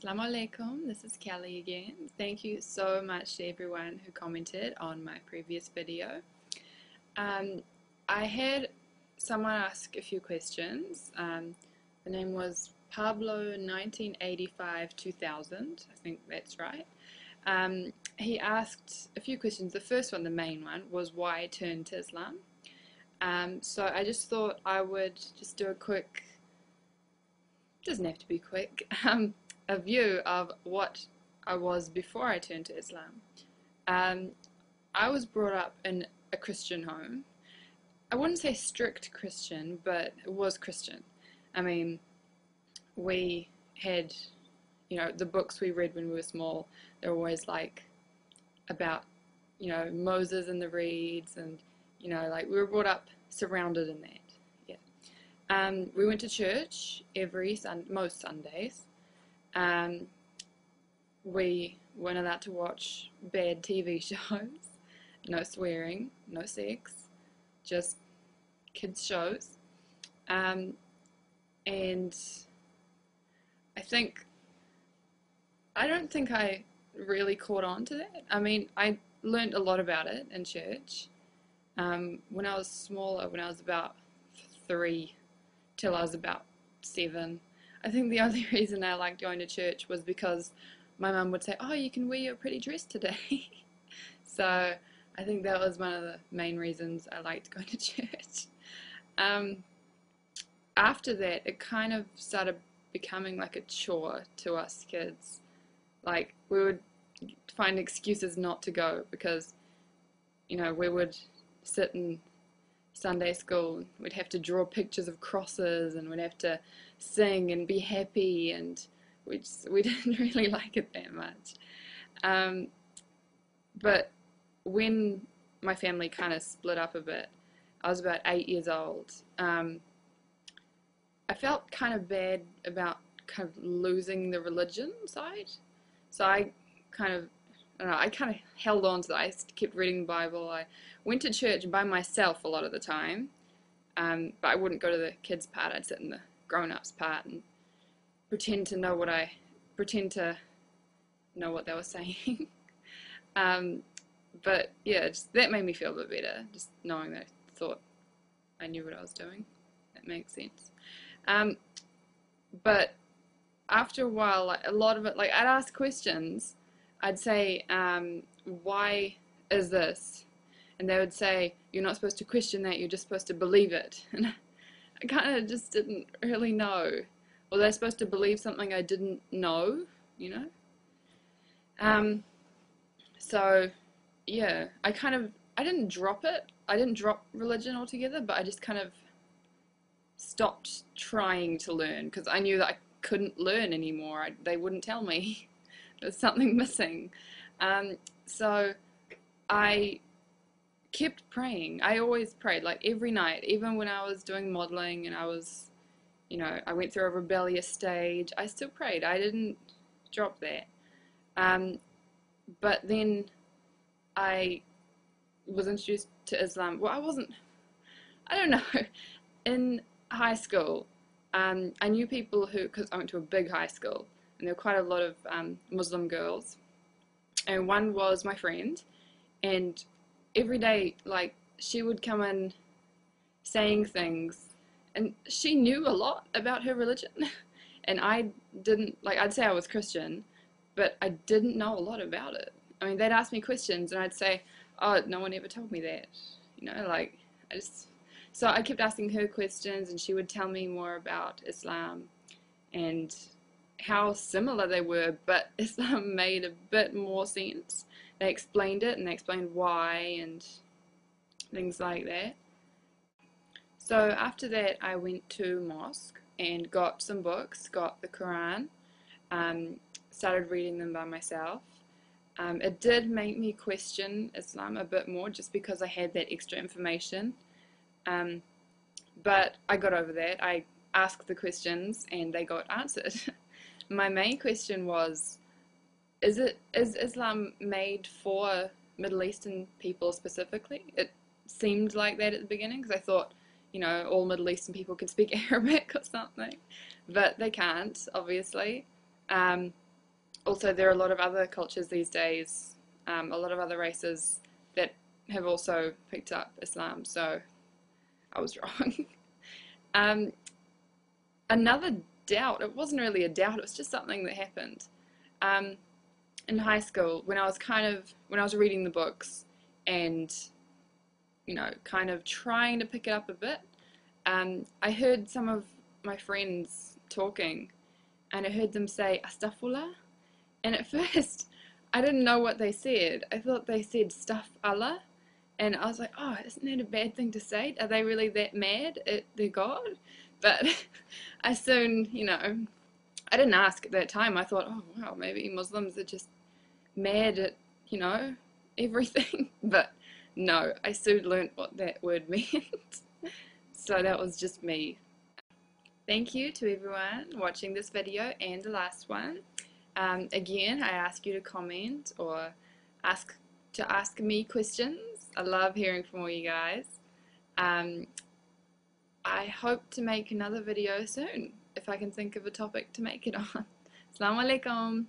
Assalamu alaikum, this is Kelly again. Thank you so much to everyone who commented on my previous video. Um, I had someone ask a few questions. The name was Pablo 1985 2000, I think that's right. He asked a few questions. The first one, the main one, was why I turned to Islam. So I just thought I would just do a quick, doesn't have to be quick, a view of what I was before I turned to Islam. I was brought up in a Christian home. I wouldn't say strict Christian, but it was Christian. I mean, we had, the books we read when we were small, they were always like about, Moses and the reeds, and, like we were brought up surrounded in that. Yeah. We went to church most Sundays. We weren't allowed to watch bad TV shows, no swearing, no sex, just kids shows. And I don't think I really caught on to that. I mean, I learned a lot about it in church. When I was smaller, when I was about 3 till I was about 7, I think the only reason I liked going to church was because my mum would say, "Oh, you can wear your pretty dress today." So I think that was one of the main reasons I liked going to church. After that, it kind of started becoming like a chore to us kids. Like, we would find excuses not to go because, we would sit in Sunday school, we'd have to draw pictures of crosses, and we'd have to sing and be happy, and we didn't really like it that much. But when my family kind of split up a bit, I was about 8 years old. I felt kind of bad about kind of losing the religion side, so I kind of held on to that. I kept reading the Bible. I went to church by myself a lot of the time, but I wouldn't go to the kids' part. I'd sit in the grown-ups' part and pretend to know what they were saying. But yeah, that made me feel a bit better, just knowing that I thought I knew what I was doing. That makes sense. But after a while, like, a lot of it, like, I'd ask questions. I'd say, why is this? And they would say, you're not supposed to question that, you're just supposed to believe it. And I kind of just didn't really know. Or they're supposed to believe something I didn't know, So, yeah, I didn't drop it. I didn't drop religion altogether, but I just kind of stopped trying to learn because I knew that I couldn't learn anymore. They wouldn't tell me. There's something missing. So I kept praying. I always prayed, like every night, even when I was doing modeling and I was, I went through a rebellious stage, I still prayed. I didn't drop that. But then I was introduced to Islam. Well, I don't know. In high school, I knew people because I went to a big high school, and there were quite a lot of Muslim girls. And one was my friend, and every day, like, she would come in saying things, and she knew a lot about her religion, and I didn't. Like, I'd say I was Christian, but I didn't know a lot about it. I mean, they'd ask me questions, and I'd say, "Oh, no one ever told me that," like, So I kept asking her questions, and she would tell me more about Islam and how similar they were, but Islam made a bit more sense. They explained it, and they explained why, and things like that. So after that, I went to mosque and got some books, got the Quran, started reading them by myself. It did make me question Islam a bit more, just because I had that extra information. But I got over that. I asked the questions and they got answered. My main question was, is Islam made for Middle Eastern people specifically? It seemed like that at the beginning, because I thought, all Middle Eastern people could speak Arabic or something, but they can't, obviously. Also, there are a lot of other cultures these days, a lot of other races that have also picked up Islam, so I was wrong. um, Another doubt, it wasn't really a doubt, it was just something that happened. Um, in high school, when I was reading the books and, kind of trying to pick it up a bit, I heard some of my friends talking and I heard them say astaghfirullah. And at first, I didn't know what they said. I thought they said stuff Allah. And I was like, oh, isn't that a bad thing to say? Are they really that mad at their God? But I soon, I didn't ask at that time. I thought, oh, wow, maybe Muslims are just mad at, you know, everything. But no, I soon learnt what that word meant. So that was just me. Thank you to everyone watching this video and the last one. Again, I ask you to comment or ask me questions. I love hearing from all you guys. Um, I hope to make another video soon if I can think of a topic to make it on. Assalamu alaikum.